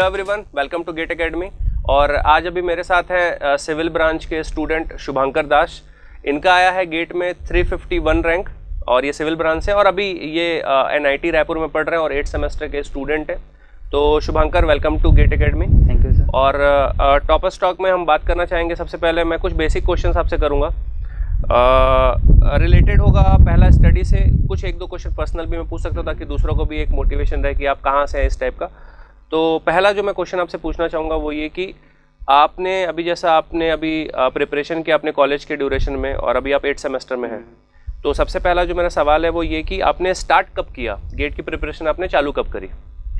Hello everyone, welcome to GATE academy. और आज अभी मेरे साथ हैं सिविल ब्रांच के स्टूडेंट शुभांकर दास। इनका आया है गेट में 351 रैंक और ये सिविल ब्रांच है और अभी ये NIT रायपुर में पढ़ रहे हैं और 8 सेमेस्टर के स्टूडेंट हैं। तो Shubhankar, welcome to GATE academy. Thank you sir. और टॉपर स्टॉक में हम बात करना चाहेंगे। सबसे पहले मैं कुछ बेसिक क्वेश्चन आपसे करूँगा, रिलेटेड होगा पहला स्टडी से। कुछ एक दो क्वेश्चन पर्सनल भी मैं पूछ सकता हूँ ताकि दूसरों को भी एक मोटिवेशन रहे कि आप कहाँ से हैं इस टाइप का। तो पहला जो मैं क्वेश्चन आपसे पूछना चाहूँगा वो ये कि आपने अभी प्रिपरेशन किया अपने कॉलेज के ड्यूरेशन में और अभी आप 8 सेमेस्टर में हैं, तो सबसे पहला जो मेरा सवाल है वो ये कि आपने स्टार्ट कब किया, गेट की प्रिपरेशन आपने चालू कब करी?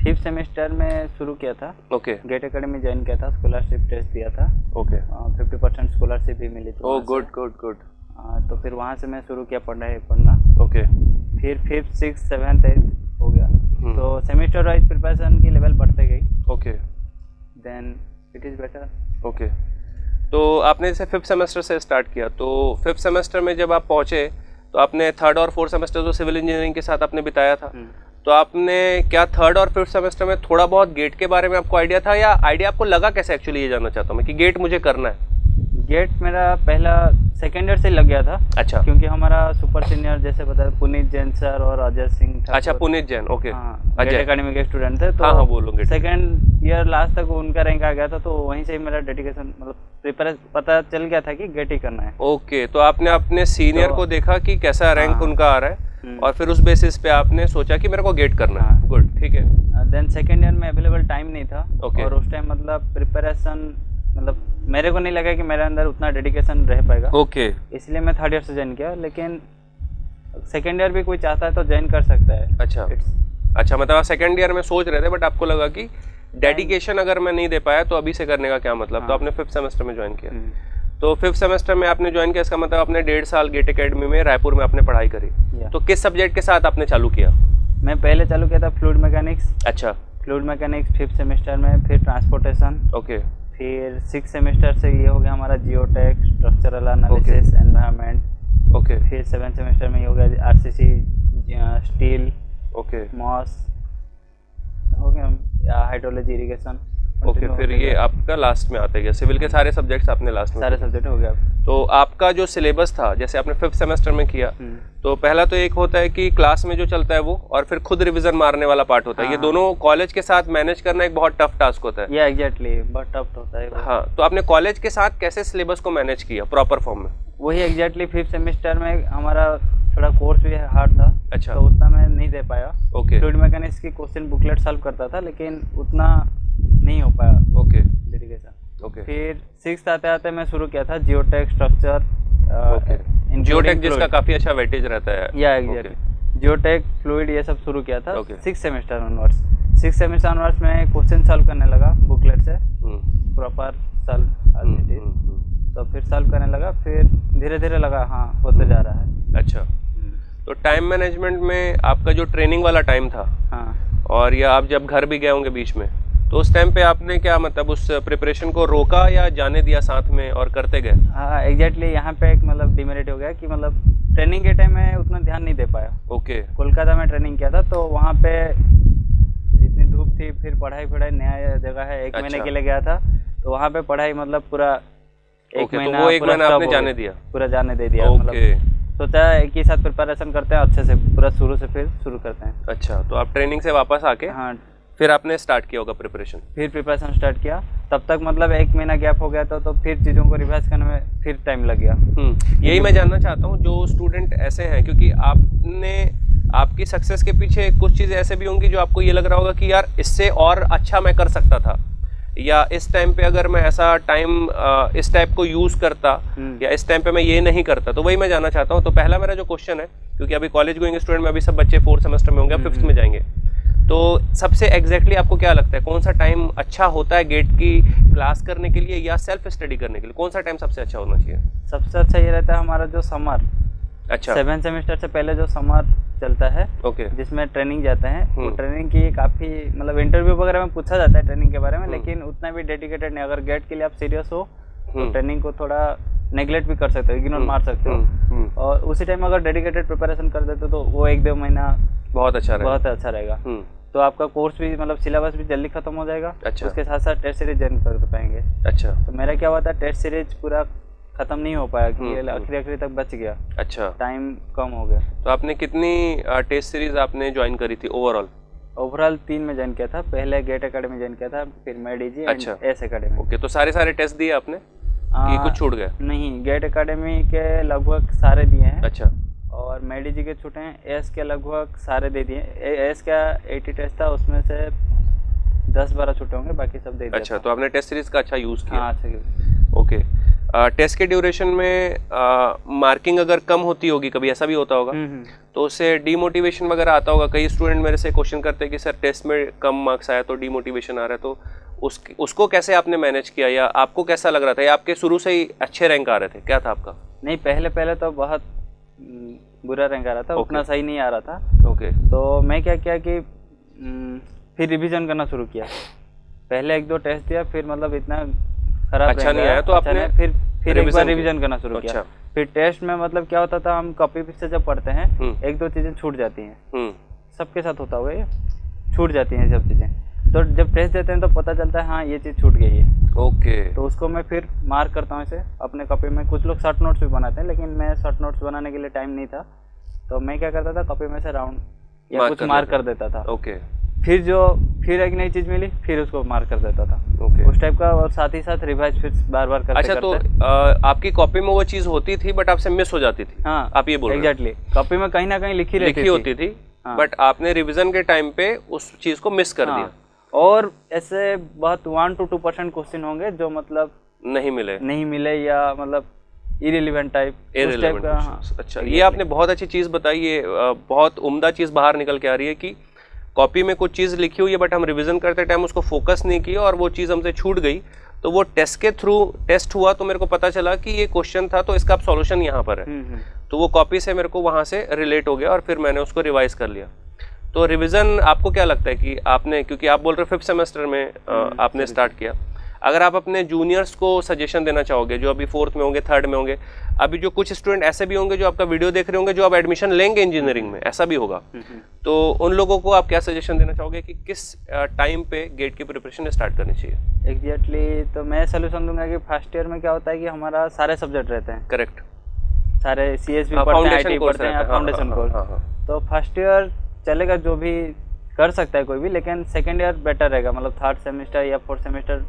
5th सेमेस्टर में शुरू किया था। ओके। गेट एकेडमी ज्वाइन किया था, स्कॉलरशिप टेस्ट दिया था। ओके। 50% स्कॉलरशिप भी मिली थी। Oh good good good. तो फिर वहाँ से मैं शुरू किया पढ़ना। ओके। फिर 5th 6th 7th 8th हो गया, तो सेमेस्टर वाइज प्रिपरेशन की लेवल बढ़ते गई। Okay. Then it is better. Okay. तो आपने जैसे 5th सेमेस्टर से स्टार्ट किया, तो 5th सेमेस्टर में जब आप पहुँचे तो आपने 3rd और 4th सेमेस्टर जो सिविल इंजीनियरिंग के साथ आपने बिताया था, तो आपने क्या 3rd और 5th सेमेस्टर में थोड़ा बहुत गेट के बारे में आपको आइडिया था, या आइडिया आपको लगा कैसे? एक्चुअली ये जानना चाहता हूँ मैं कि गेट मुझे करना है। गेट मेरा पहला सेकेंड ईयर से लग गया था। अच्छा। क्योंकि हमारा सुपर सीनियर जैसे बता पुनीत जैन सर और अजय सिंह था। अच्छा, Punit Jain. Okay. GATE academy के स्टूडेंट थे। तो हाँ बोलूँगे। सेकेंड ईयर लास्ट तक उनका रैंक आ गया था, तो वहीं से ही मेरा डेडिकेशन मतलब प्रिपेयर पता चल गया था कि गेट ही करना है। ओके। तो आपने अपने सीनियर को देखा कि कैसा रैंक उनका आ रहा है और फिर उस बेसिस पे आपने सोचा कि मेरे को गेट करना है। गुड, ठीक है। देन सेकेंड ईयर में अवेलेबल टाइम नहीं था। Okay. और उस टाइम मतलब प्रिपरेशन मतलब मेरे को नहीं लगा कि मेरे अंदर उतना डेडिकेशन रह पाएगा। ओके। इसलिए मैं 3rd ईयर से ज्वाइन किया, लेकिन सेकेंड ईयर भी कोई चाहता है तो ज्वाइन कर सकता है। अच्छा अच्छा, मतलब आप सेकेंड ईयर में सोच रहे थे बट आपको लगा कि डेडिकेशन अगर मैं नहीं दे पाया तो अभी से करने का क्या मतलब। तो आपने 5th सेमेस्टर में ज्वाइन किया। तो 5th सेमेस्टर में आपने ज्वाइन किया, इसका मतलब आपने 1.5 साल गेट एकेडमी में रायपुर में आपने पढ़ाई करी। तो किस सब्जेक्ट के साथ आपने चालू किया? मैं पहले चालू किया था फ्लूइड मैकेनिक्स। अच्छा। फ्लूइड मैकेनिक्स 5th सेमेस्टर में, फिर ट्रांसपोर्टेशन। ओके। फिर 6th सेमेस्टर से ये हो गया हमारा geotech, structural analysis, environment. Okay. फिर 7th सेमेस्टर में ये हो गया RCC, स्टील। ओके। मॉस हो गया, हाइड्रोलॉजी, इरिगेशन। ओके। फिर ये आपका लास्ट में आता है, सिविल के सारे सब्जेक्ट्स आपने लास्ट में? सारे सब्जेक्ट हो गया। तो आपका जो सिलेबस था, जैसे आपने 5th सेमेस्टर में किया, तो पहला तो एक होता है कि क्लास में जो चलता है वो, और फिर खुद रिवीजन मारने वाला पार्ट होता है। ये दोनों कॉलेज के साथ मैनेज करना एक बहुत टफ टास्क होता है। ये एग्जैक्टली बहुत टफ होता है। हाँ, तो आपने कॉलेज के साथ कैसे सिलेबस को मैनेज किया प्रॉपर फॉर्म में? वही एग्जैक्टली 5th सेमेस्टर में हमारा थोड़ा कोर्स भी हार्ड था। अच्छा। तो उतना मैं नहीं दे पाया। ओके। फ्लूइड मैकेनिक्स की क्वेश्चन बुकलेट सॉल्व करता था, लेकिन उतना नहीं हो पाया। ओके। डेडिकेशन। ओके। फिर 6th आते आते मैं शुरू किया था जियोटेक, स्ट्रक्चर। जियोटेक जिसका काफी अच्छा वेटेज रहता है। या एग्जैक्टली जियोटेक, फ्लूइड, ये सब शुरू किया था। 6th semester onwards. 6th semester onwards में क्वेश्चन सॉल्व करने लगा बुकलेट से, प्रॉपर सॉल्व। तो फिर सॉल्व करने लगा, फिर धीरे धीरे लगा हाँ होते जा रहा है। अच्छा। तो टाइम मैनेजमेंट में आपका जो ट्रेनिंग वाला टाइम था, हाँ, और या आप जब घर भी गए होंगे बीच में, तो उस टाइम पे आपने क्या मतलब उस प्रिपरेशन को रोका या जाने दिया साथ में और करते गए? हाँ एग्जैक्टली, यहाँ पे एक मतलब डिमेरिट हो गया कि मतलब ट्रेनिंग के टाइम में उतना ध्यान नहीं दे पाया। ओके। कोलकाता में ट्रेनिंग किया था, तो वहाँ पे इतनी धूप थी, फिर पढ़ाई नया जगह है, 1 महीने के लिए गया था, तो वहाँ पे पढ़ाई मतलब पूरा एक महीना, तो वो 1 महीना आपने जाने दिया? पूरा जाने दे दिया। ओके। सोचा एक ही साथ प्रिपरेशन करते हैं अच्छे से, पूरा शुरू से फिर शुरू करते हैं। अच्छा, तो आप ट्रेनिंग से वापस आके हाँ फिर आपने स्टार्ट किया होगा प्रिपरेशन? फिर प्रिपरेशन स्टार्ट किया, तब तक मतलब 1 महीना गैप हो गया था, तो फिर चीज़ों को रिवाइज करने में फिर टाइम लग गया। यही मैं जानना चाहता हूँ, जो स्टूडेंट ऐसे हैं, क्योंकि आपकी सक्सेस के पीछे कुछ चीज़ें ऐसे भी होंगी जो आपको ये लग रहा होगा कि यार इससे और अच्छा मैं कर सकता था, या इस टाइम पे अगर मैं ऐसा टाइम इस टाइप को यूज़ करता, या इस टाइम पे मैं ये नहीं करता। तो वही मैं जानना चाहता हूँ। तो पहला मेरा जो क्वेश्चन है, क्योंकि अभी कॉलेज गोइंग स्टूडेंट में अभी सब बच्चे 4th सेमेस्टर में होंगे, 5th में जाएंगे, तो सबसे एग्जैक्टली आपको क्या लगता है कौन सा टाइम अच्छा होता है गेट की क्लास करने के लिए या सेल्फ स्टडी करने के लिए? कौन सा टाइम सबसे अच्छा होना चाहिए? सबसे अच्छा ये रहता है हमारा जो समर। अच्छा। 7th सेमेस्टर से पहले जो समर चलता है, ओके, जिसमें ट्रेनिंग जाते हैं, वो ट्रेनिंग की काफ़ी मतलब इंटरव्यू वगैरह में पूछा जाता है ट्रेनिंग के बारे में, लेकिन उतना भी डेडिकेटेड नहीं। अगर गेट के लिए आप सीरियस हो तो ट्रेनिंग को थोड़ा नेग्लेक्ट भी कर सकते हो, इग्नोर मार सकते हो, और उसी टाइम अगर डेडिकेटेड प्रिपरेशन कर देते हो तो वो 1-2 महीना बहुत अच्छा रहेगा। बहुत अच्छा रहेगा। तो आपका कोर्स भी मतलब सिलेबस भी जल्दी खत्म हो जाएगा। अच्छा। उसके साथ साथ टेस्ट सीरीज ज्वाइन कर पाएंगे। अच्छा। तो मेरा क्या हुआ था, टेस्ट सीरीज पूरा खत्म नहीं हो पाया कि आखिरी तक बच गया। अच्छा। टाइम कम हो गया। तो आपने कितनी टेस्ट सीरीज आपने ज्वाइन करी थी ओवरऑल? ओवरऑल 3 में ज्वाइन किया था। पहले गेट एकेडमी ज्वाइन किया था, फिर मेडीजी एंड एस एकेडमी। ओके, तो सारे टेस्ट दिए आपने कि कुछ छूट गए? नहीं, गेट एकेडमी के लगभग सारे दिए हैं। अच्छा। और मेडीजी के छूटे हैं। एस के लगभग सारे दे दिए। एस का 80 टेस्ट था, उसमें से 10-12 छूटे होंगे, बाकी सब दे दिया। अच्छा, तो आपने टेस्ट सीरीज का अच्छा यूज़ किया? हाँ, अच्छा यूज़। ओके। टेस्ट के ड्यूरेशन में मार्किंग अगर कम होती होगी, कभी ऐसा भी होता होगा, तो उससे डीमोटिवेशन वगैरह आता होगा। कई स्टूडेंट मेरे से क्वेश्चन करते हैं कि सर टेस्ट में कम मार्क्स आया तो डीमोटिवेशन आ रहा है, तो उसको कैसे आपने मैनेज किया, या आपको कैसा लग रहा था, या आपके शुरू से ही अच्छे रैंक आ रहे थे, क्या था आपका? नहीं, पहले तो बहुत बुरा रैंक आ रहा था। उतना सही नहीं आ रहा था। ओके। तो मैं क्या किया कि फिर रिवीजन करना शुरू किया। पहले 1-2 टेस्ट दिया, फिर मतलब इतना खराब अच्छा नहीं आया तो आपने फिर एक बार रिवीजन करना शुरू किया। अच्छा। फिर टेस्ट में मतलब क्या होता था, हम कॉपी से जब पढ़ते हैं 1-2 चीजें छूट जाती हैं। सबके साथ होता हुआ ये छूट जाती हैं सब चीजें। तो जब टेस्ट देते हैं तो पता चलता है हाँ ये चीज़ छूट गई है। ओके। तो उसको मैं फिर मार्क करता हूँ इसे अपने कॉपी में। कुछ लोग शॉर्ट नोट्स भी बनाते हैं, लेकिन मैं शॉर्ट नोट्स बनाने के लिए टाइम नहीं था, तो मैं क्या करता था, कॉपी में से राउंड या कुछ मार्क कर देता था। ओके। फिर एक नई चीज़ मिली, फिर उसको मार्क कर देता था। ओके। उस टाइप का। और साथ ही साथ रिवाइज फिर बार बार करते अच्छा, तो आपकी कॉपी में वो चीज़ होती थी बट आपसे मिस हो जाती थी? हाँ, आप ये बोल रहे हैं? एग्जैक्टली। कॉपी में कहीं ना कहीं लिखी होती थी, बट आपने रिविजन के टाइम पे उस चीज़ को मिस कर दिया। और ऐसे बहुत 1 to 2% क्वेश्चन होंगे जो मतलब नहीं मिले या मतलब इरेलीवेंट टाइप का। हाँ। अच्छा, ये आपने बहुत अच्छी चीज़ बताई। ये बहुत उम्दा चीज़ बाहर निकल के आ रही है कि कॉपी में कुछ चीज़ लिखी हुई है बट हम रिवीजन करते टाइम उसको फोकस नहीं किया और वो चीज़ हमसे छूट गई, तो वो टेस्ट के थ्रू टेस्ट हुआ तो मेरे को पता चला कि ये क्वेश्चन था, तो इसका अब सॉल्यूशन यहाँ पर है। तो वो कॉपी से मेरे को वहाँ से रिलेट हो गया और फिर मैंने उसको रिवाइज कर लिया। तो रिवीजन आपको क्या लगता है कि आपने, क्योंकि आप बोल रहे हो 5th सेमेस्टर में आपने स्टार्ट किया, अगर आप अपने जूनियर्स को सजेशन देना चाहोगे जो अभी 4th में होंगे, 3rd में होंगे, अभी जो कुछ स्टूडेंट ऐसे भी होंगे जो आपका वीडियो देख रहे होंगे जो आप एडमिशन लेंगे इंजीनियरिंग में, ऐसा भी होगा, तो उन लोगों को आप क्या सजेशन देना चाहोगे कि किस टाइम पे गेट की प्रिपरेशन स्टार्ट करनी चाहिए? एग्जैक्टली। तो मैं सोल्यूशन दूंगा कि फर्स्ट ईयर में क्या होता है कि हमारा सारे सब्जेक्ट रहते हैं। करेक्ट। सारे CSB पढ़ते हैं, IT पढ़ते हैं, फाउंडेशन कोर्स। तो फर्स्ट ईयर चलेगा, जो भी कर सकता है कोई भी, लेकिन सेकेंड ईयर बेटर रहेगा, मतलब 3rd सेमेस्टर या 4th सेमेस्टर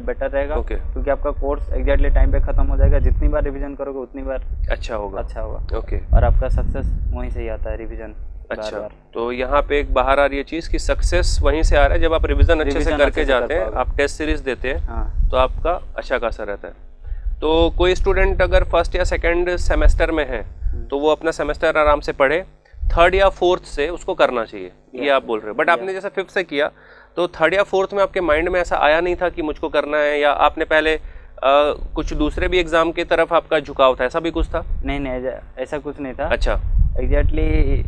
बेटर रहेगा। क्योंकि आपका कोर्स एग्जैक्टली टाइम पे खत्म हो जाएगा। जितनी बार रिवीजन करोगे उतनी बार अच्छा होगा। ओके। और आपका सक्सेस वहीं से ही आता है, रिवीजन। अच्छा, तो यहाँ पे एक बाहर आ रही है चीज़ कि सक्सेस वहीं से आ रहा है जब आप रिवीजन अच्छे से करके जाते हैं, आप टेस्ट सीरीज देते हैं, तो आपका अच्छा खासा रहता है। तो कोई स्टूडेंट अगर 1st या 2nd सेमेस्टर में है तो वो अपना सेमेस्टर आराम से पढ़े, 3rd या 4th से उसको करना चाहिए, ये आप बोल रहे हो। बट आपने जैसे 5th से किया, तो 3rd या 4th में आपके माइंड में ऐसा आया नहीं था कि मुझको करना है, या आपने पहले कुछ दूसरे भी एग्जाम की तरफ आपका झुकाव था, ऐसा भी कुछ था? नहीं, ऐसा कुछ नहीं था। अच्छा। एग्जैक्टली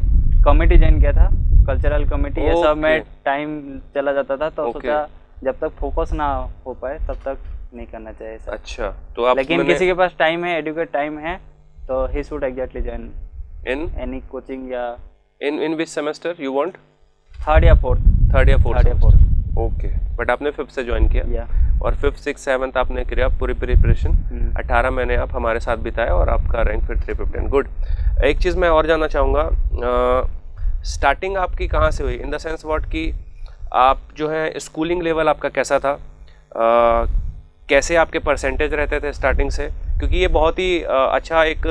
कमेटी ज्वाइन किया था, कल्चरल कमेटी, ये सब में टाइम चला जाता था, तो सोचा जब तक फोकस ना हो पाए तब तक नहीं करना चाहिए ऐसा। अच्छा, तो आप लेकिन किसी के पास टाइम है, एडुकेट टाइम है, तो he should exactly join in any coaching. या इन विच सेमेस्टर यू वांट? 3rd या 4th। ओके। बट आपने 5th से ज्वाइन किया, और 5th, 6th, 7th आपने किया पूरी प्रिपरेशन। 18 महीने आप हमारे साथ बिताए और आपका रैंक फिर 315। गुड। एक चीज़ मैं और जानना चाहूँगा, स्टार्टिंग आपकी कहाँ से हुई, इन द सेंस व्हाट कि आप जो है स्कूलिंग लेवल आपका कैसा था, कैसे आपके परसेंटेज रहते थे स्टार्टिंग से? क्योंकि ये बहुत ही अच्छा एक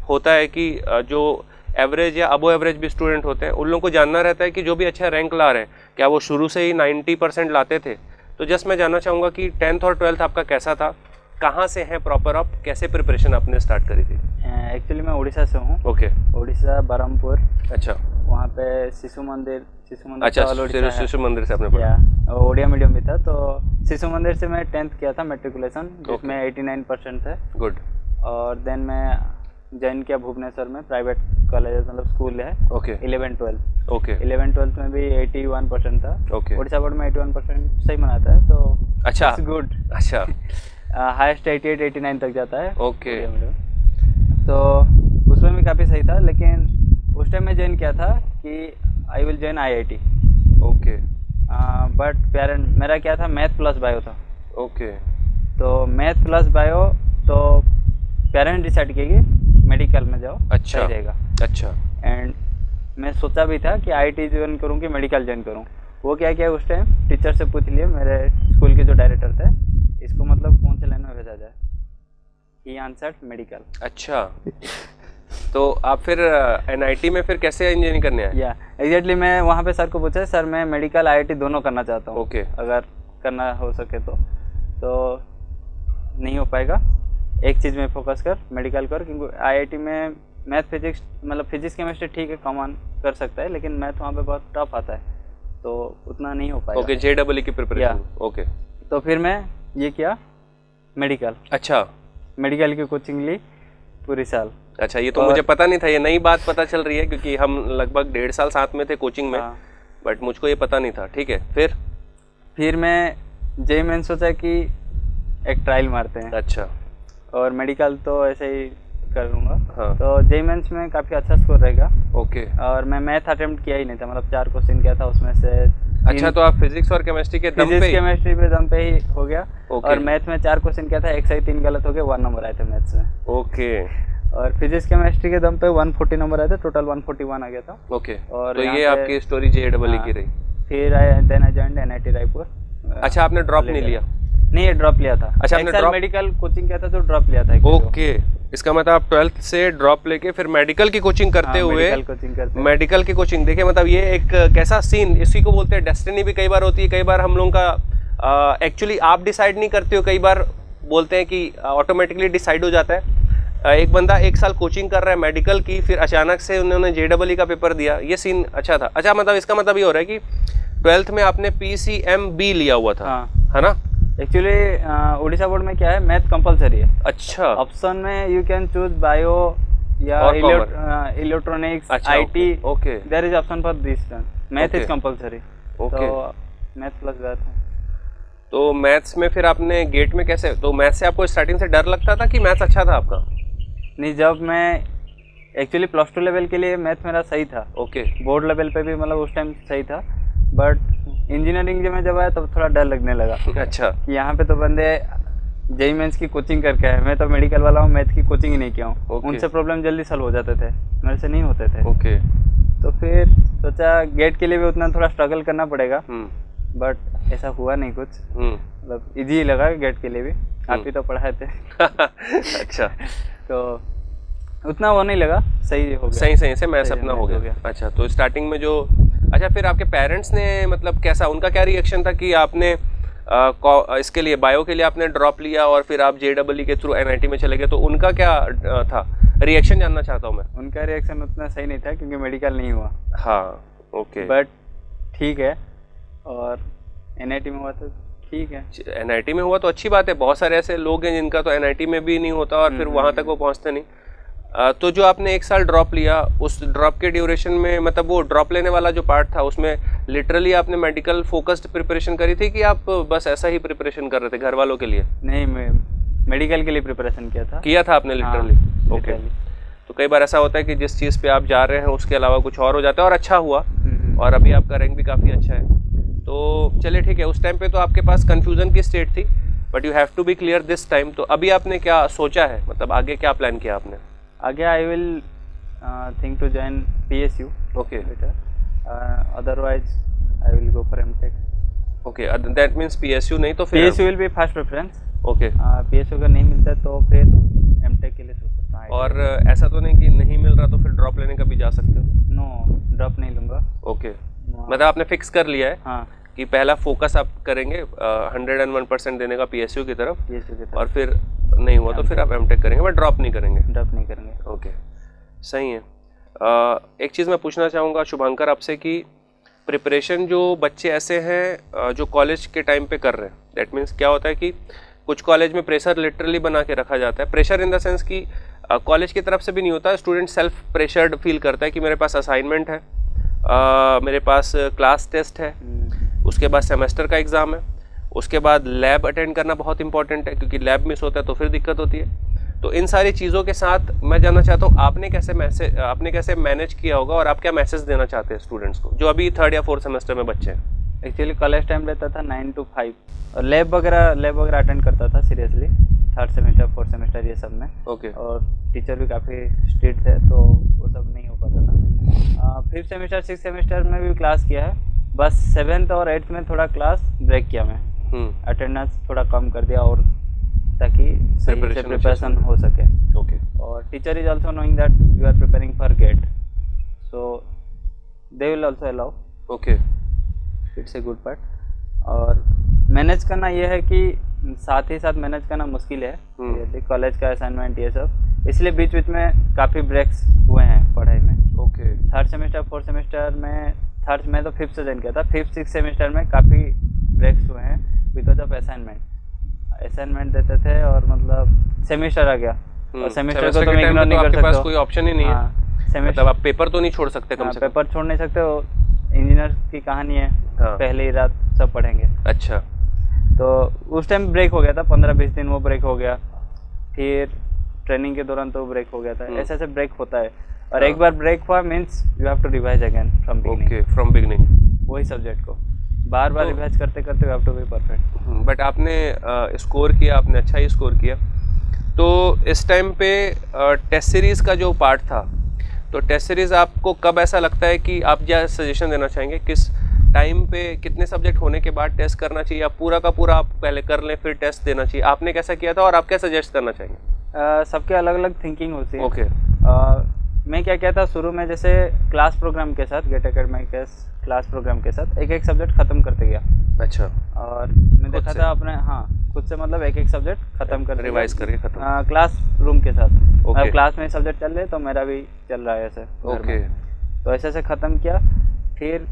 होता है कि जो एवरेज या अबो एवरेज भी स्टूडेंट होते हैं उन लोगों को जानना रहता है कि जो भी अच्छा रैंक ला रहे हैं क्या वो शुरू से ही 90% लाते थे। तो जस्ट मैं जानना चाहूँगा कि 10th और 12th आपका कैसा था, कहाँ से हैं प्रॉपर आप, कैसे प्रिपरेशन आपने स्टार्ट करी थी? एक्चुअली मैं उड़ीसा से हूँ। ओके। उड़ीसा, बरहमपुर। अच्छा। वहाँ पे शिशु मंदिर। अच्छा, शिशु मंदिर से आपने पढ़ा? ओडिया मीडियम भी था, तो शिशु मंदिर से मैं 10th किया था मैट्रिकुलेशन, जिसमें 89% थे। गुड। और देन मैं ज्वाइन किया भुवनेश्वर में, प्राइवेट कॉलेज मतलब स्कूल है। ओके। 11-12। ओके। 11-12 में भी 81% था। ओके। उड़ीसा बोर्ड में 81% सही मनाता है, तो अच्छा, गुड। अच्छा। हाईएस्ट 88-89 तक जाता है। ओके। तो उसमें भी काफ़ी सही था, लेकिन उस टाइम में ज्वाइन किया था कि I will join IIT। Okay. But parent मेरा क्या था, मैथ प्लस बायो था। ओके। तो मैथ प्लस बायो तो पेरेंट डिसाइड किए कि मेडिकल में जाओ, अच्छा सही रहेगा। अच्छा। एंड मैं सोचा भी था कि आईटी ज्वाइन करूँ कि मेडिकल ज्वाइन करूँ। वो क्या किया उस टाइम, टीचर से पूछ लिए, मेरे स्कूल के जो डायरेक्टर थे, इसको मतलब कौन से लाइन में भेजा जाए। He answered medical. अच्छा, तो आप फिर एनआईटी में फिर कैसे इंजीनियरिंग करने आए? या एग्जैक्टली मैं वहाँ पे सर को पूछा, सर मैं मेडिकल आईआईटी दोनों करना चाहता हूँ। ओके। अगर करना हो सके तो नहीं हो पाएगा, एक चीज़ में फोकस कर, मेडिकल कर, क्योंकि आईआईटी में मैथ फिजिक्स मतलब फिजिक्स केमिस्ट्री ठीक है कॉमन कर सकता है, लेकिन मैथ वहाँ पे बहुत टफ आता है, तो उतना नहीं हो पाएगा। ओके, जेईई की प्रिपरेशन। ओके। तो फिर मैं ये किया मेडिकल। अच्छा, मेडिकल की कोचिंग ली पूरी साल। अच्छा, ये तो मुझे पता नहीं था, ये नई बात पता चल रही है, क्योंकि हम लगभग 1.5 साल साथ में थे कोचिंग में। बट मुझको ये पता नहीं था। ठीक है, फिर मैं जेईई मेन सोचा कि एक ट्रायल मारते हैं। अच्छा। और मेडिकल तो ऐसे ही कर लूँगा। हाँ। तो जेईई मेंस में काफ़ी अच्छा स्कोर रहेगा। ओके। और मैं मैथ अटेम्प्ट किया ही नहीं था, मतलब 4 क्वेश्चन किया था, उसमें से अच्छा, तो आप फिजिक्स और केमिस्ट्री के दम पे? फिजिक्स केमिस्ट्री पे दम पे ही हो गया। और मैथ में 4 क्वेश्चन किया था, एक सही 3 गलत हो गए, 1 नंबर आए थे मैथ्स में। ओके। और फिजिक्स केमिस्ट्री के दम पे 140 नंबर आए थे, टोटल 141 आ गया था। ओके। और तो ये आपकी स्टोरी जेईई की रही। फिर then I joined NIT Raipur. अच्छा, आपने ड्रॉप नहीं लिया? नहीं, ये ड्रॉप लिया था। अच्छा, आपने ड्रॉप मेडिकल कोचिंग किया था तो ड्रॉप लिया था। ओके, इसका मतलब आप 12th से ड्रॉप लेके फिर मेडिकल की कोचिंग करते हुए मेडिकल की कोचिंग। देखिए, मतलब ये एक कैसा सीन, इसी को बोलते हैं डेस्टिनी भी कई बार होती है। कई बार हम लोगों का एक्चुअली आप डिसाइड नहीं करते हो, कई बार बोलते हैं कि ऑटोमेटिकली डिसाइड हो जाता है। एक बंदा 1 साल कोचिंग कर रहा है मेडिकल की, फिर अचानक से उन्होंने जेईई का पेपर दिया, ये सीन अच्छा था। अच्छा, मतलब इसका मतलब ये हो रहा है कि 12th में आपने PCMB लिया हुआ था, है ना? एक्चुअली उड़ीसा बोर्ड में क्या है, मैथ कंपलसरी है। अच्छा। ऑप्शन में यू कैन चूज बायो या electronics, IT. Okay. There is option for this one. Math is compulsory. Okay. तो मैथ प्लस मैथ है। तो मैथ्स में फिर आपने गेट में कैसे, तो मैथ्स से आपको स्टार्टिंग से डर लगता था कि मैथ्स अच्छा था आपका? नहीं, जब मैं एक्चुअली +2 लेवल के लिए मैथ मेरा सही था। ओके। बोर्ड लेवल पे भी मतलब उस टाइम सही था, बट इंजीनियरिंग में जब आया तब थोड़ा डर लगने लगा। अच्छा। यहाँ पे तो बंदे जेईई मेंस की कोचिंग करके आए, मैं तो मेडिकल वाला हूँ, मैथ की कोचिंग ही नहीं किया हूँ। उनसे प्रॉब्लम जल्दी सॉल्व हो जाते थे, मेरे से नहीं होते थे। ओके। तो फिर सोचा गेट के लिए भी उतना थोड़ा स्ट्रगल करना पड़ेगा, बट ऐसा हुआ नहीं कुछ। मतलब इजी लगा गेट के लिए भी, आप ही तो पढ़ाए थे। अच्छा। तो उतना वो नहीं लगा, सही हो गया। सही से मैथ्स अपना हो गया। अच्छा, तो स्टार्टिंग में जो, अच्छा, फिर आपके पेरेंट्स ने मतलब कैसा, उनका क्या रिएक्शन था कि आपने इसके लिए बायो के लिए आपने ड्रॉप लिया और फिर आप जेईई के थ्रू एनआईटी में चले गए, तो उनका क्या था रिएक्शन, जानना चाहता हूँ मैं। उनका रिएक्शन उतना सही नहीं था क्योंकि मेडिकल नहीं हुआ। हाँ। ओके। बट ठीक है, और एनआईटी में हुआ तो ठीक है। एनआईटी में हुआ तो अच्छी बात है, बहुत सारे ऐसे लोग हैं जिनका तो एनआईटी में भी नहीं होता और फिर वहाँ तक वो पहुँचते नहीं। तो जो आपने 1 साल ड्रॉप लिया, उस ड्रॉप के ड्यूरेशन में, मतलब वो ड्रॉप लेने वाला जो पार्ट था उसमें लिटरली आपने मेडिकल फोकस्ड प्रिपरेशन करी थी कि आप बस ऐसा ही प्रिपरेशन कर रहे थे घर वालों के लिए? नहीं, मैं मेडिकल के लिए प्रिपरेशन किया था आपने लिटरली। ओके। तो कई बार ऐसा होता है कि जिस चीज़ पे आप जा रहे हैं उसके अलावा कुछ और हो जाता है, और अच्छा हुआ, और अभी आपका रैंक भी काफ़ी अच्छा है। तो चलिए ठीक है, उस टाइम पे तो आपके पास कन्फ्यूज़न की स्टेट थी, but you have to be clear this time. तो अभी आपने क्या सोचा है, मतलब आगे क्या प्लान किया आपने? आगे I will think to join PSU। Okay. Otherwise I will go for MTech. Okay, that means PSU नहीं तो फिर PSU will be first preference. Okay. PSU अगर नहीं मिलता तो फिर एमटेक के लिए सोच सकता हूँ। और ऐसा तो नहीं कि नहीं मिल रहा तो फिर ड्रॉप लेने का भी जा सकते हो? नो, ड्रॉप नहीं लूँगा। ओके, मतलब आपने फिक्स कर लिया है? हाँ, कि पहला फोकस आप करेंगे 101% देने का PSU की तरफ, और फिर नहीं हुआ तो फिर आप एमटेक करेंगे, बट ड्रॉप नहीं करेंगे? ड्रॉप नहीं करेंगे। ओके, सही है। एक चीज़ मैं पूछना चाहूँगा शुभांकर आपसे कि प्रिपरेशन जो बच्चे ऐसे हैं जो कॉलेज के टाइम पे कर रहे हैं, दैट मीन्स क्या होता है कि कुछ कॉलेज में प्रेशर लिटरली बना के रखा जाता है। प्रेशर इन द सेंस कि कॉलेज की तरफ से भी नहीं होता, स्टूडेंट सेल्फ प्रेशर्ड फील करता है कि मेरे पास असाइनमेंट है, मेरे पास क्लास टेस्ट है, उसके बाद सेमेस्टर का एग्ज़ाम है, उसके बाद लैब अटेंड करना बहुत इंपॉर्टेंट है, क्योंकि लैब मिस होता है तो फिर दिक्कत होती है। तो इन सारी चीज़ों के साथ मैं जानना चाहता हूँ आपने कैसे मैनेज किया होगा और आप क्या मैसेज देना चाहते हैं स्टूडेंट्स को जो अभी 3rd या 4th सेमेस्टर में बच्चे हैं? एक्चुअली कॉलेज टाइम रहता था 9 to 5 और लैब वगैरह अटेंड करता था seriously 3rd semester 4th semester ये सब में। ओके। और टीचर भी काफ़ी स्ट्रिक्ट थे तो वो सब नहीं हो पाता था। 5th सेमेस्टर 6th सेमेस्टर में भी क्लास किया है, बस 7th और 8th में थोड़ा क्लास ब्रेक किया मैं, अटेंडेंस थोड़ा कम कर दिया और ताकि सही से प्रिपरेशन हो सके। ओके। और teacher is also knowing that you are preparing for GATE, so they will also allow. Okay, it's a good part. और मैनेज करना ये है कि साथ ही साथ मैनेज करना मुश्किल है, कॉलेज का असाइनमेंट ये सब, इसलिए बीच बीच में काफ़ी ब्रेक्स हुए हैं पढ़ाई में। Okay. 3rd semester 4th semester में, 3rd में तो 5th से ज्वाइन किया था, 5th 6th सेमेस्टर में काफ़ी ब्रेक्स हुए हैं बिकॉज ऑफ असाइनमेंट देते थे और मतलब सेमेस्टर आ गया और सेमेस्टर को तुम इग्नोर नहीं कर सकते, पास कोई ऑप्शन ही नहीं है। मतलब आप पेपर तो नहीं छोड़ सकते कम से कम। पेपर छोड़ नहीं सकते हो, इंजीनियर की कहानी है, पहले ही रात सब पढ़ेंगे। अच्छा। तो उस टाइम ब्रेक हो गया था, 15-20 दिन वो ब्रेक हो गया, फिर ट्रेनिंग के दौरान तो ब्रेक हो गया था। ऐसे ऐसे ब्रेक होता है और एक बार ब्रेक हुआ means you have to revise again from beginning. Okay, from beginning वही सब्जेक्ट को बार बार रिवाइज करते करते you have to be perfect. But आपने स्कोर किया, आपने अच्छा ही स्कोर किया। तो इस टाइम पे टेस्ट सीरीज़ का जो पार्ट था, तो टेस्ट सीरीज़ आपको कब ऐसा लगता है कि आप क्या सजेशन देना चाहेंगे, किस टाइम पे कितने सब्जेक्ट होने के बाद टेस्ट करना चाहिए, या पूरा का पूरा आप पहले कर लें फिर टेस्ट देना चाहिए? आपने कैसा किया था और आप क्या सजेस्ट करना चाहेंगे? सबके अलग अलग थिंकिंग होती है। ओके। मैं क्या कहता शुरू में, जैसे क्लास प्रोग्राम के साथ, गेट एकेडमी के क्लास प्रोग्राम के साथ एक सब्जेक्ट खत्म करते गया। अच्छा। और मैं देखा था अपने, खुद से मतलब एक सब्जेक्ट खत्म कर रिवाइज करके खत्म क्लास रूम के साथ। क्लास में सब्जेक्ट चल रहे तो मेरा भी चल रहा है ऐसे। ओके। तो ऐसे खत्म किया, फिर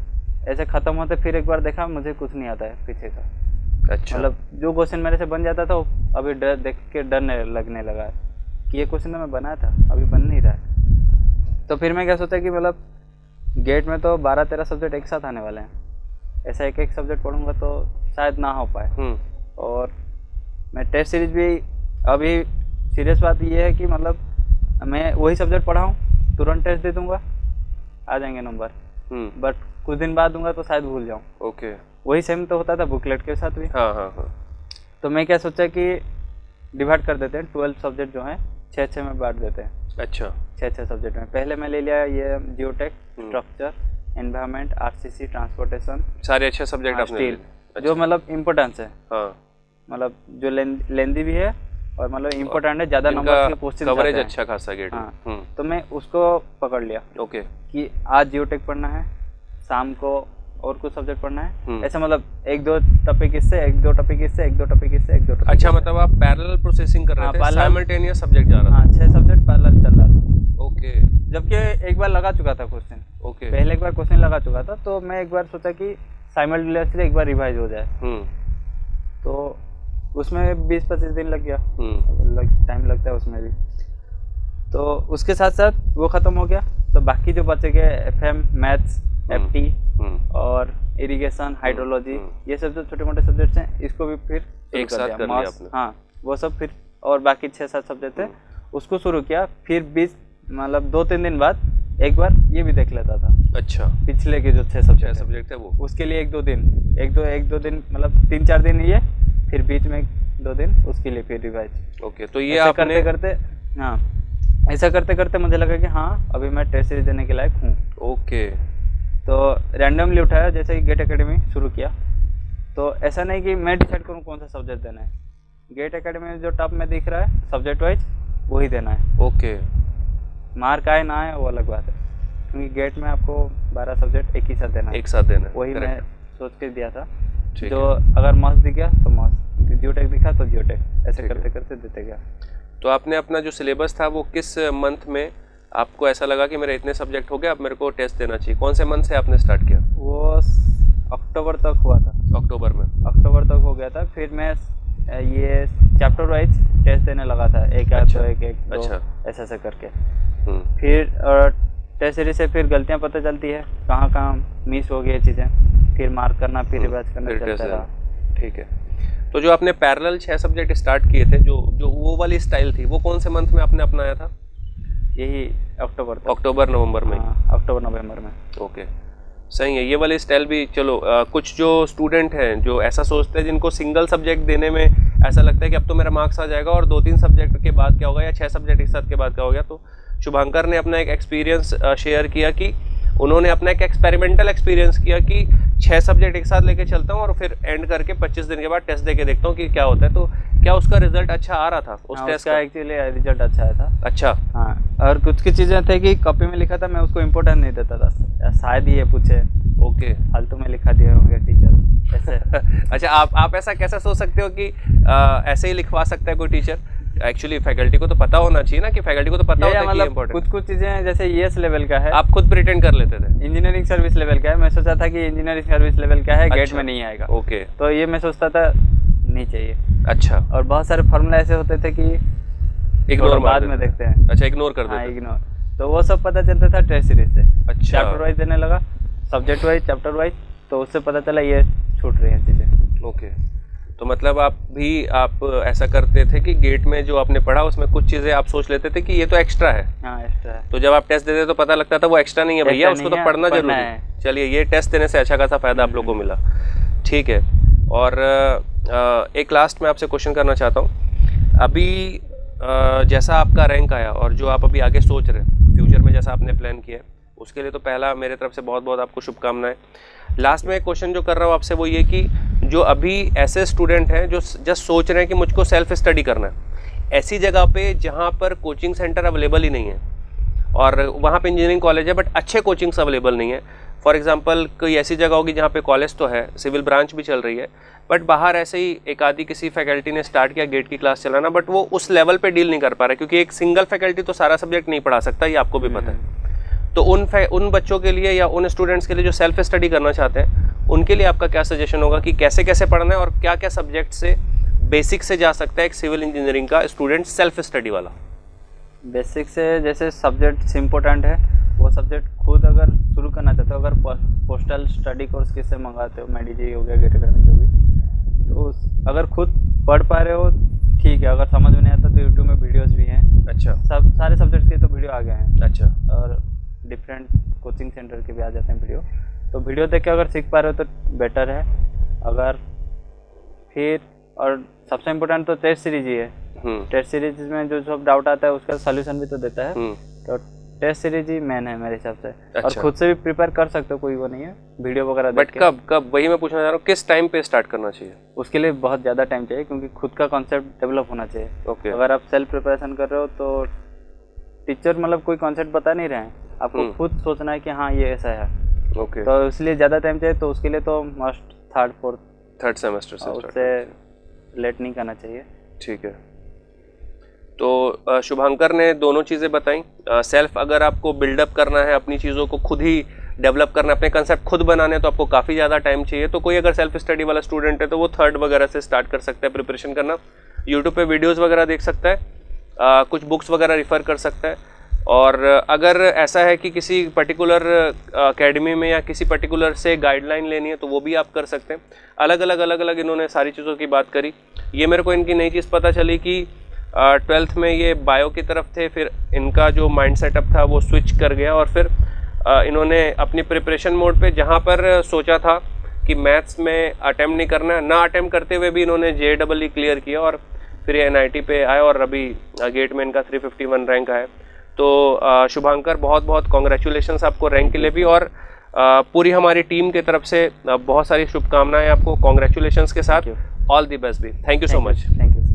ऐसे खत्म होते फिर एक बार देखा मुझे कुछ नहीं आता है पीछे का। अच्छा। मतलब जो क्वेश्चन मेरे से बन जाता था वो अभी डर देख के डरने लगने लगा कि ये क्वेश्चन तो मैं बनाया था अभी बन नहीं रहा है। तो फिर मैं क्या सोचा कि मतलब गेट में तो 12-13 सब्जेक्ट एक साथ आने वाले हैं, ऐसा एक सब्जेक्ट पढ़ूंगा तो शायद ना हो पाए। और मैं टेस्ट सीरीज भी, अभी सीरियस बात ये है कि मतलब मैं वही सब्जेक्ट पढ़ाऊँ, तुरंत टेस्ट दे दूंगा, आ जाएंगे नंबर, बट कुछ दिन बाद दूंगा तो शायद भूल जाऊँ। ओके। वही सेम तो होता था बुकलेट के साथ भी। हाँ। तो मैं क्या सोचा कि डिवाइड कर देते हैं, 12 सब्जेक्ट जो हैं 6-6 में बांट देते हैं। अच्छा। 6-6 सब्जेक्ट में पहले मैं ले लिया ये geotech, structure, environment, RCC, transportation, सारे अच्छे सब्जेक्ट आपने स्टील। जो मतलब इम्पोर्टेंस है, मतलब जो लेंदी भी है और मतलब इम्पोर्टेंट है, ज़्यादा नंबर के क्वेश्चन कवरेज अच्छा खासा गेट। तो मैं उसको पकड़ लिया। ओके। कि आज जियोटेक पढ़ना है, शाम को और कुछ सब्जेक्ट पढ़ना है, ऐसा मतलब 1-2 टॉपिक इससे, 1-2 टॉपिक इससे, 1-2 टॉपिक इससे, 1-2 टॉपिक। अच्छा, मतलब आप पैरेलल प्रोसेसिंग कर रहे थे, साइमल्टेनियस सब्जेक्ट जा रहा था। 6 सब्जेक्ट पैरेलल चल रहा था। ओके। जबकि एक बार लगा चुका था क्वेश्चन। ओके। पहले एक बार क्वेश्चन लगा चुका था, तो मैं एक बार सोचा कि साइमल्टेनियसली एक बार रिवाइज हो जाए। तो उसमें 20-25 दिन लग गया, टाइम लगता है उसमें भी। तो उसके साथ साथ वो ख़त्म हो गया, तो बाकी जो बचे गए एफएम, मैथ्स, एफटी और इरिगेशन, हाइड्रोलॉजी, ये सब जो छोटे मोटे सब्जेक्ट्स हैं, इसको भी फिर एक साथ कर लिया आपने। वो सब फिर, और बाकी 6-7 सब्जेक्ट थे उसको शुरू किया। फिर 20 मतलब 2-3 दिन बाद एक बार ये भी देख लेता था। अच्छा। पिछले के जो 6 सब्जेक्ट थे वो, उसके लिए 1-2 दिन, 1-2 दिन मतलब 3-4 दिन ये, फिर बीच में 2 दिन उसके लिए फिर रिवाइज। ओके। तो ये आपने ऐसा करते करते मुझे लगा कि अभी मैं टेस्ट सीरीज देने के लायक हूँ। ओके। तो रैंडमली उठाया, जैसे कि गेट एकेडमी शुरू किया, तो ऐसा नहीं कि मैं डिसाइड करूँ कौन सा सब्जेक्ट देना है, गेट एकेडमी में जो टॉप में दिख रहा है सब्जेक्ट वाइज वही देना है। ओके। मार्क आए ना आए वो अलग बात है, क्योंकि गेट में आपको 12 सब्जेक्ट एक ही साथ देना है। वही मैं सोच के दिया था। जो अगर मस्त दिख गया तो मस्त, जियोटेक दिखा तो जियोटेक, ऐसे करते करते देते गया। तो आपने अपना जो सिलेबस था वो किस मंथ में आपको ऐसा लगा कि मेरे इतने सब्जेक्ट हो गए, अब मेरे को टेस्ट देना चाहिए, कौन से मंथ से आपने स्टार्ट किया? वो अक्टूबर तक हुआ था। अक्टूबर में? अक्टूबर तक हो गया था। फिर मैं ये चैप्टर वाइज टेस्ट देने लगा था, एक ऐसा करके। फिर टेस्ट सीरीज से फिर गलतियाँ पता चलती है, कहाँ मिस हो गई चीज़ें, फिर मार्क करना, फिर रिवाइज करना चलता रहा। ठीक है। तो जो आपने पैरेलल 6 सब्जेक्ट स्टार्ट किए थे, जो वो वाली स्टाइल थी, वो कौन से मंथ में आपने अपनाया था? यही अक्टूबर नवंबर में? अक्टूबर नवंबर में। ओके, सही है। ये वाली स्टाइल भी चलो, कुछ जो स्टूडेंट हैं जो ऐसा सोचते हैं, जिनको सिंगल सब्जेक्ट देने में ऐसा लगता है कि अब तो मेरा मार्क्स आ जाएगा और 2-3 सब्जेक्ट के बाद क्या होगा, या 6 सब्जेक्ट एक साथ के बाद क्या हो गया। तो शुभांकर ने अपना एक एक्सपीरियंस शेयर किया कि उन्होंने अपना एक एक्सपेरिमेंटल एक्सपीरियंस किया कि 6 सब्जेक्ट एक साथ लेके चलता हूँ और फिर एंड करके 25 दिन के बाद टेस्ट देके देखता हूँ कि क्या होता है। तो क्या उसका रिजल्ट अच्छा आ रहा था उस टेस्ट का? एक्चुअली रिजल्ट अच्छा आया था। अच्छा, हाँ। और कुछ चीज़ें थे कि कॉपी में लिखा था, मैं उसको इम्पोर्टेंस नहीं देता था, शायद ये पूछे। ओके, फालतू में लिखा दिए होंगे टीचर ऐसे। अच्छा, आप ऐसा कैसे सोच सकते हो कि ऐसे ही लिखवा सकता है कोई टीचर? एक्चुअली फैकल्टी को तो पता होना चाहिए ना, कि फैकल्टी को तो पता होता है कि इम्पोर्टेंट। कुछ चीजें जैसे ईएस लेवल का है, आप खुद प्रिटेंड कर लेते थे। इंजीनियरिंग सर्विस लेवल का है, मैं सोचा था कि इंजीनियरिंग सर्विस लेवल का है, अच्छा, गेट में नहीं आएगा। ओके, तो ये मैं सोचता था नहीं चाहिए। अच्छा। और बहुत सारे फॉर्मूला ऐसे होते थे कि इग्नोर बाद में देखते हैं। अच्छा, इग्नोर कर देते। हाँ, इग्नोर। तो वो सब पता चलता था टेस्ट सीरीज से। अच्छा, चैप्टर वाइज देने लगा, सब्जेक्ट वाइज, चैप्टर वाइज, तो उससे पता चला ये छूट रही हैं चीजें। ओके, तो मतलब आप ऐसा करते थे कि गेट में जो आपने पढ़ा उसमें कुछ चीज़ें आप सोच लेते थे कि ये तो एक्स्ट्रा है। हाँ, एक्स्ट्रा है। तो जब आप टेस्ट देते तो पता लगता था वो एक्स्ट्रा नहीं है भैया, उसको तो पढ़ना जरूरी है। चलिए, ये टेस्ट देने से अच्छा खासा फायदा आप लोग को मिला। ठीक है। और एक लास्ट में आपसे क्वेश्चन करना चाहता हूँ। अभी जैसा आपका रैंक आया और जो आप अभी आगे सोच रहे हैं फ्यूचर में, जैसा आपने प्लान किया है, उसके लिए तो पहला मेरे तरफ से बहुत बहुत आपको शुभकामनाएं। लास्ट में एक क्वेश्चन जो कर रहा हूँ आपसे वो ये कि जो अभी ऐसे स्टूडेंट हैं जो जस्ट सोच रहे हैं कि मुझको सेल्फ स्टडी करना है, ऐसी जगह पे जहाँ पर कोचिंग सेंटर अवेलेबल ही नहीं है और वहाँ पे इंजीनियरिंग कॉलेज है बट अच्छे कोचिंग्स अवेलेबल नहीं है। फॉर एग्जांपल कोई ऐसी जगह होगी जहाँ पे कॉलेज तो है, सिविल ब्रांच भी चल रही है, बट बाहर ऐसे ही एक आधी किसी फैकल्टी ने स्टार्ट किया गेट की क्लास चलाना, बट वो उस लेवल पे डील नहीं कर पा रहे क्योंकि एक सिंगल फैकल्टी तो सारा सब्जेक्ट नहीं पढ़ा सकता, ये आपको भी पता है। तो उन बच्चों के लिए या उन स्टूडेंट्स के लिए जो सेल्फ स्टडी करना चाहते हैं, उनके लिए आपका क्या सजेशन होगा कि कैसे कैसे पढ़ना है और क्या क्या सब्जेक्ट से बेसिक से जा सकता है एक सिविल इंजीनियरिंग का स्टूडेंट सेल्फ स्टडी वाला? बेसिक से जैसे सब्जेक्ट इम्पोर्टेंट है, वो सब्जेक्ट खुद अगर शुरू करना चाहते हो, अगर पोस्टल स्टडी कोर्स किससे मंगाते हो, मेडिजी हो गया, गेट अकेडमी जो भी, तो अगर खुद पढ़ पा रहे हो ठीक है, अगर समझ में नहीं आता तो यूट्यूब में वीडियोस भी हैं। अच्छा, सब सारे सब्जेक्ट्स के तो वीडियो आ गए हैं। अच्छा, और डिफरेंट कोचिंग सेंटर के भी आ जाते हैं वीडियो, तो वीडियो देख के अगर सीख पा रहे हो तो बेटर है। अगर फिर और सबसे इम्पोर्टेंट तो टेस्ट सीरीज ही है। टेस्ट सीरीज में जो सब डाउट आता है उसका सॉल्यूशन भी तो देता है, तो टेस्ट सीरीज ही मेन है मेरे हिसाब से। अच्छा। और खुद से भी प्रिपेयर कर सकते हो, कोई वो नहीं है, वीडियो वगैरह बट कब वही मैं पूछना चाह रहा हूँ, किस टाइम पे स्टार्ट करना चाहिए? उसके लिए बहुत ज़्यादा टाइम चाहिए क्योंकि खुद का कॉन्सेप्ट डेवलप होना चाहिए। ओके। अगर आप सेल्फ प्रिपरेशन कर रहे हो तो टीचर मतलब कोई कॉन्सेप्ट बता नहीं रहे हैं, आपको खुद सोचना है कि हाँ ये ऐसा है। ओके। तो इसलिए ज़्यादा टाइम चाहिए, तो उसके लिए तो मस्ट थर्ड सेमेस्टर से उससे लेट नहीं करना चाहिए। ठीक है। तो शुभांकर ने दोनों चीज़ें बताई। सेल्फ अगर आपको बिल्डअप करना है, अपनी चीज़ों को खुद ही डेवलप करना है, अपने कंसेप्ट खुद बनाने हैं, तो आपको काफ़ी ज़्यादा टाइम चाहिए। तो कोई अगर सेल्फ स्टडी वाला स्टूडेंट है तो वो थर्ड वगैरह से स्टार्ट कर सकता है प्रिपरेशन करना। यूट्यूब पे वीडियोस वगैरह देख सकता है, कुछ बुक्स वगैरह रिफ़र कर सकता है। और अगर ऐसा है कि किसी पर्टिकुलर एकेडमी में या किसी पर्टिकुलर से गाइडलाइन लेनी है तो वो भी आप कर सकते हैं। अलग अलग इन्होंने सारी चीज़ों की बात करी। ये मेरे को इनकी नई चीज़ पता चली कि 12th में ये बायो की तरफ थे, फिर इनका जो माइंड सेटअप था वो स्विच कर गया और फिर इन्होंने अपनी प्रिपरेशन मोड पे जहाँ पर सोचा था कि मैथ्स में अटेम्प्ट नहीं करना, ना अटेम्प्ट करते हुए भी इन्होंने JEE क्लियर किया और फिर ये NIT पे आए और अभी गेट में इनका 351 रैंक आया। तो शुभांकर बहुत बहुत कॉन्ग्रेचुलेशंस आपको रैंक के लिए भी, और पूरी हमारी टीम की तरफ से बहुत सारी शुभकामनाएं आपको कॉन्ग्रेचुलेशंस के साथ। ऑल द बेस्ट भी। Thank you so much. Thank you.